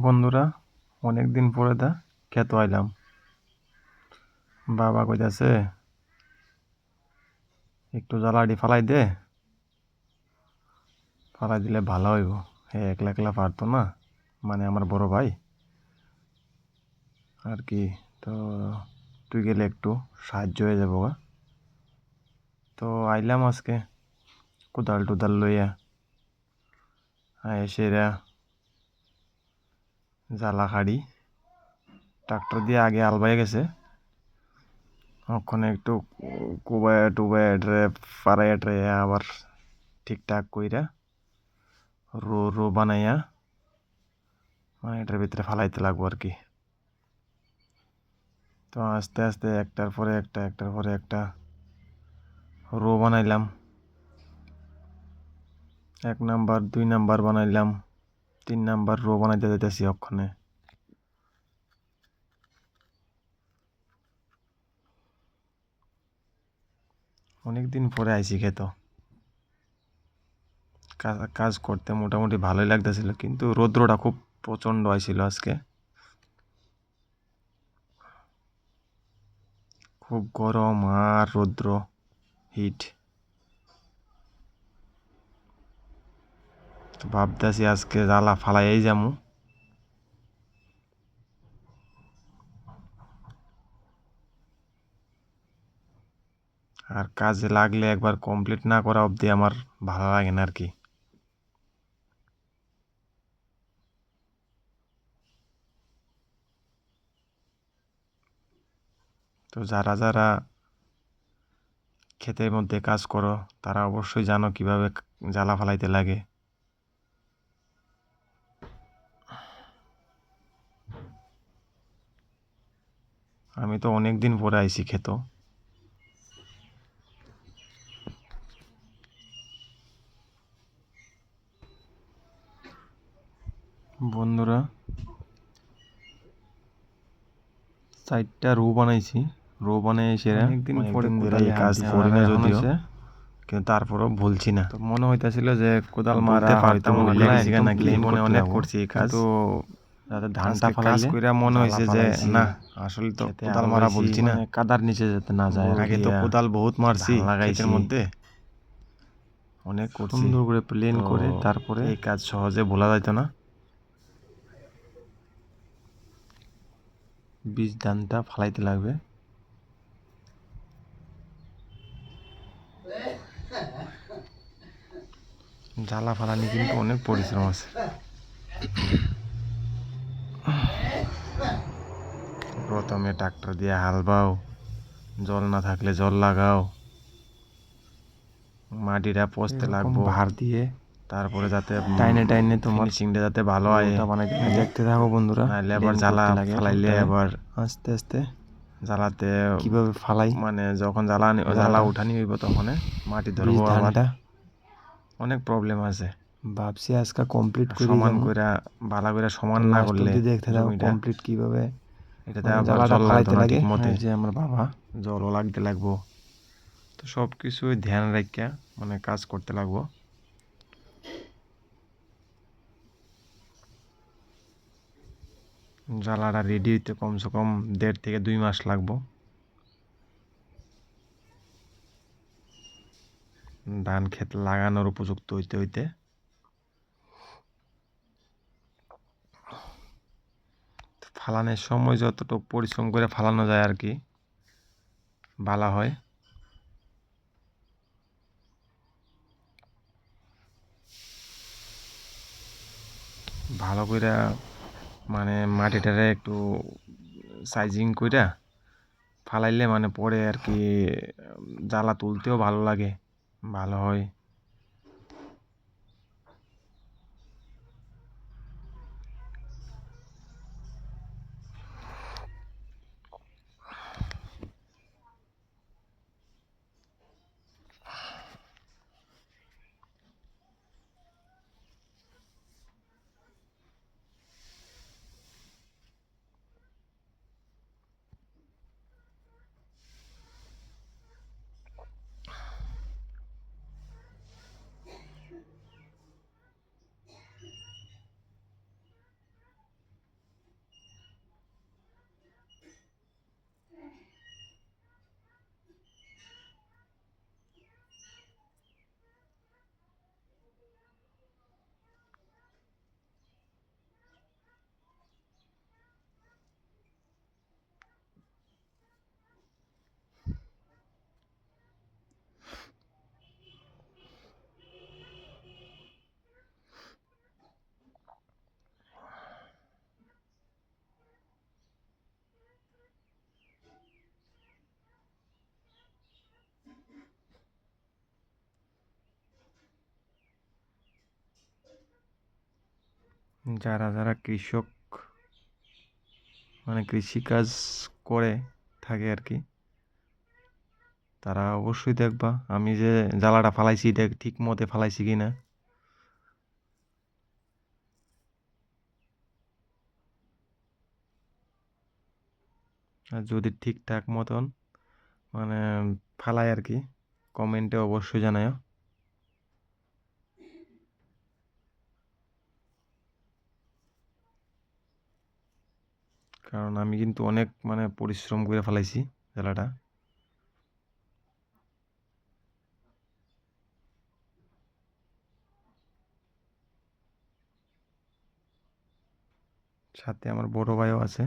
বন্ধুরা, অনেক দিন পরে খেতে আইলাম। বাবা কইতাছে একটু জ্বালাডি ফালাই দে, ফালাই দিলে ভালো হইব। হে একলা একলা পারতো না, মানে আমার বড় ভাই আর কি। তো তুই গেলে একটু সাহায্য হয়ে যাবো গা। তো আইলাম আজকে কোদাল টোদাল লইয়া। এসেরা জ্বালা খাড়ি ট্রাক্টর দিয়ে আগে আলবাই গেছে, ওখানে একটু কুবায় টুবায় পাড়াইয়া ট্রাইয়া আবার ঠিকঠাক কইরা রো রো বানাইয়া এটার ভিতরে ফালাইতে লাগবো আর কি। তো আস্তে আস্তে একটার পরে একটা রো বানাইলাম। 1 নাম্বার 2 নাম্বার বানাইলাম, 3 নাম্বার রো বানাইতে যাইতেছি ওখানে। অনেকদিন পরে আইছি খেত। কাজ করতে মোটামুটি ভালোই লাগতেছিল, কিন্তু রৌদ্রটা খুব প্রচণ্ড আইছিল আজকে। খুব গরম আর রৌদ্র, হিট। ভাবতেছি আজকে জ্বালা ফালাইয়াই যামু। আর কাজে লাগলে একবার কমপ্লিট না করা অবধি আমার ভালো লাগে না আর কি। তো যারা যারা ক্ষেতের মধ্যে কাজ করো তারা অবশ্যই জানো কিভাবে জ্বালা ফালাইতে লাগে। আমি তো অনেক দিন পরে আইছি খেত। বন্ধুরা, 4টা রো বানাইছি। রো বানাই এসে অনেকদিন পরে এই কাজ করি না যদিও, কিন্তু তারপরও ভুলছি না। তো মনে হইতাছিল যে কোদাল মারা পারতাম, ভুলে গেছি নাকি, মনে অনেক করছি এই কাজ। তো যাতে ধানটা কাজ কইরা মনে হইছে যে না, আসলে তো কোদাল মারা বলছি না, কাদার নিচে যেতে না যায়। আগে তো কোদাল বহুত মারছি লাগাইছের মধ্যে, অনেক করছি সুন্দর করে প্লেন করে। তারপরে এই কাজ সহজে ভোলা যাইতো না। বীজ ধানটা ফালাইতে লাগবে। জ্বালা ফালানি কিন্তু অনেক পরিশ্রম আছে। প্রথমে ট্রাক্টর দিয়ে হাল বাও, জল না থাকলে জল লাগাও, মাটিটা পচতে লাগবো ভার দিয়ে, তারপরে যাতে টাইনে টাইনে তোমার ফিনিশিংটা যাতে ভালো হয়। দেখতে থাকো বন্ধুরা, নাহলে আবার জ্বালা ফালাইলে আবার আস্তে আস্তে জ্বালাতে কিভাবে ফালাই, মানে যখন জ্বালা উঠানি হইব তখন মাটি ধরবো, আবার অনেক প্রবলেম আছে। ভাবছি আজকে কমপ্লিট করে সমান কইরা ভালো করে সমান না করলে দেখতে থাকো কমপ্লিট কিভাবে এটাতে আবার জল লাগতে লাগে মতে, যে আমার বাবা জলও লাগতে লাগবো। তো সব কিছুই ধ্যান রাখিয়া মানে কাজ করতে লাগবো। জ্বালাটা রেডি হইতে কমসে কম 1.5 থেকে 2 মাস লাগবো। ধান ক্ষেত লাগানোর উপযুক্ত হইতে হইতে ফালানোর সময় যতটুকু পরিশ্রম করে ফালানো যায় আর কি ভালো হয়। ভালো কইরা মানে মাটিটারে একটু সাইজিং কইরা ফালাইলে মানে পরে আর কি জ্বালা তুলতেও ভালো লাগে, ভালো হয়। যারা যারা কৃষক মানে কৃষিকাজ করে থাকে আর কি, তারা অবশ্যই দেখবা আমি যে জ্বালাটা ফালাইছি এটা ঠিক মতে ফালাইছি কি না। আর যদি ঠিকঠাক মতন মানে ফালাই আর কি, কমেন্টে অবশ্যই জানাও। কারণ আমি কিন্তু অনেক মানে পরিশ্রম করে ফেলাইছি জ্বালাটা। সাথে আমার বড় ভাইও আছে।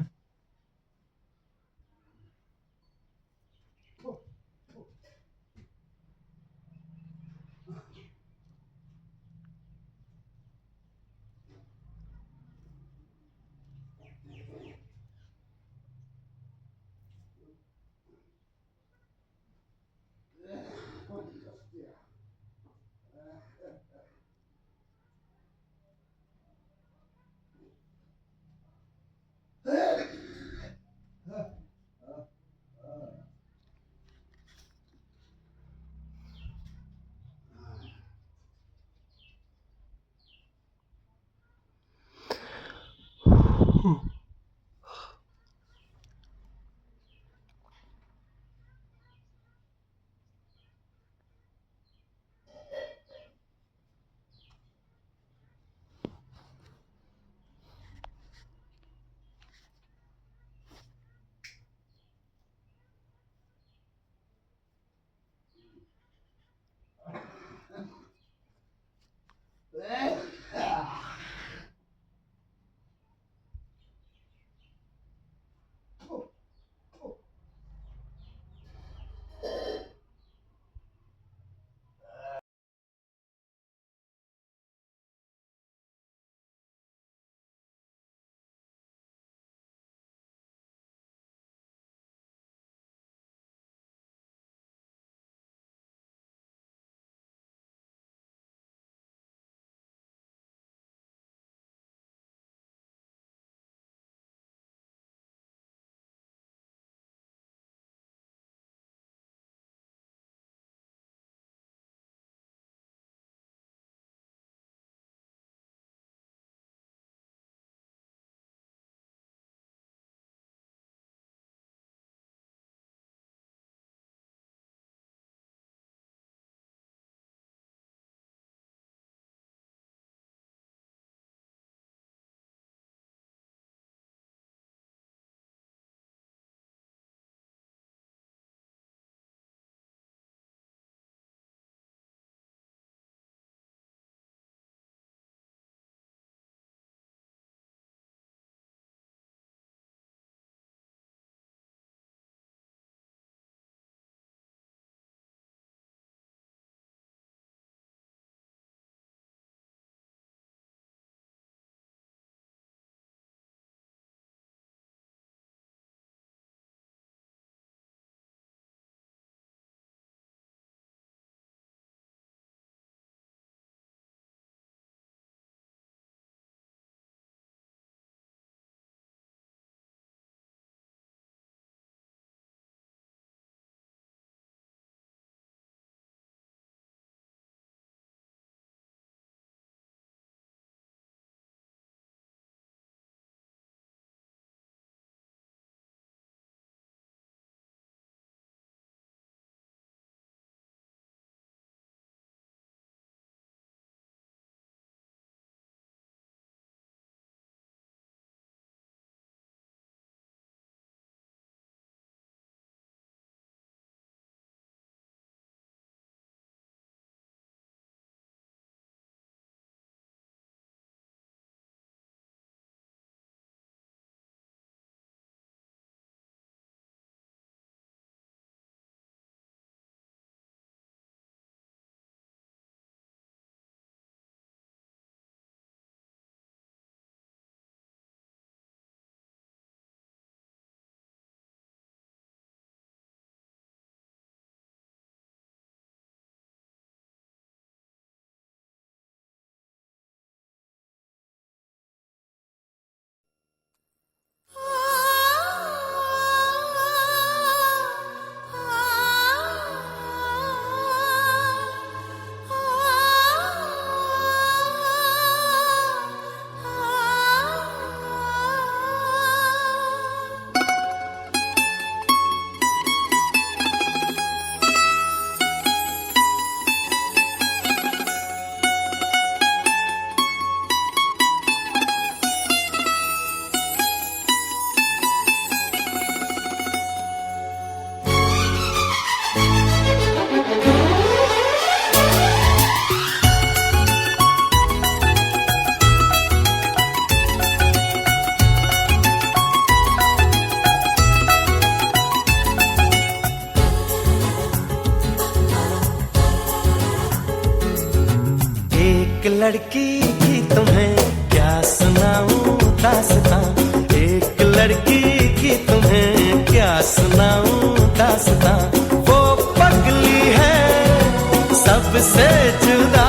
सबसे जुदा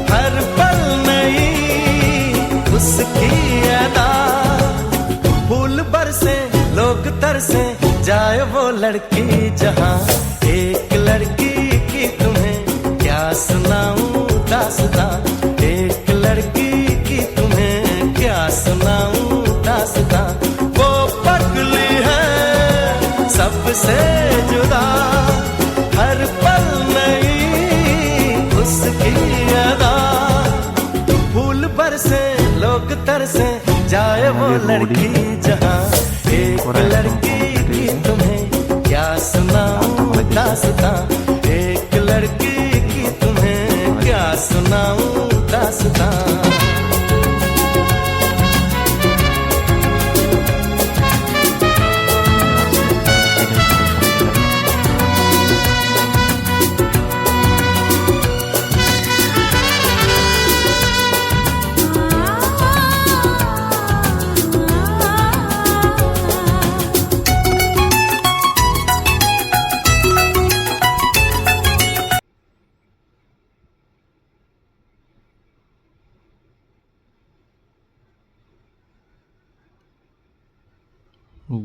हर पल नई उसकी अदा। फूल बरसे लोग तरसे जाए वो लड़की जहां, एक लड़की की तुम्हें क्या सुनाऊं दास्तां, एक लड़की की तुम्हें क्या सुनाऊं दास्तां। वो पगली है सबसे जुदा हर पल नई उसकी अदा। फूल बरसे लोग तरसे जाए वो लड़की जहां, एक लड़की की तुम्हें क्या सुनाऊं दास्तां, एक लड़की की तुम्हें क्या सुनाऊं दास्तां।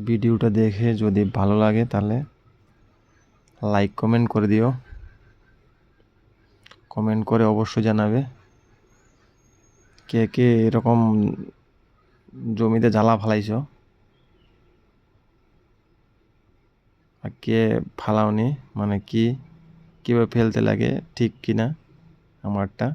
ভিডিওটা দেখে যদি ভালো লাগে তাহলে লাইক কমেন্ট করে দিও, কমেন্ট করে অবশ্যই জানাবে কে কে এরকম জমিতে জ্বালা ফালাইছো আর কে ফালাওনি, মানে কিভাবে ফেলতে লাগে ঠিক কিনা আমারটা।